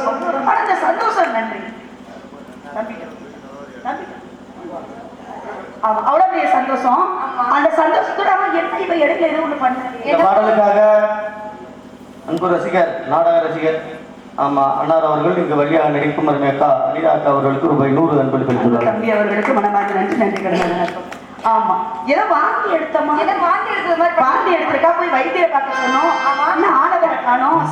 சந்தோஷம். ஆனா அந்த சந்தோஷம் நன்றி அவ்வளவு பெரிய சந்தோஷம். அந்த சந்தோஷத்தோட அவன் என்ன இவ இடையில ஏதோ ஒண்ணு பண்ண பாடலுக்காக அன்பு ரசிகர் நாடக ரசிகர் ஆமா அன்னார் அவர்கள் இங்கு வழியாக நடிக்கும் அருமையக்கா அனிதா அக்கா அவர்களுக்கு ரூபாய் 100 அன்பளித்துள்ளார். தம்பி அவர்களுக்கு மனமார்ந்த நன்றி கடன். ஆமா ஏதோ வாந்தி எடுத்தமா வாந்தி எடுத்தது மாதிரி வாந்தி எடுத்துருக்கா போய் வைத்தியரை பார்க்க சொன்னோம். ஆனா ஆனதை காணோம்.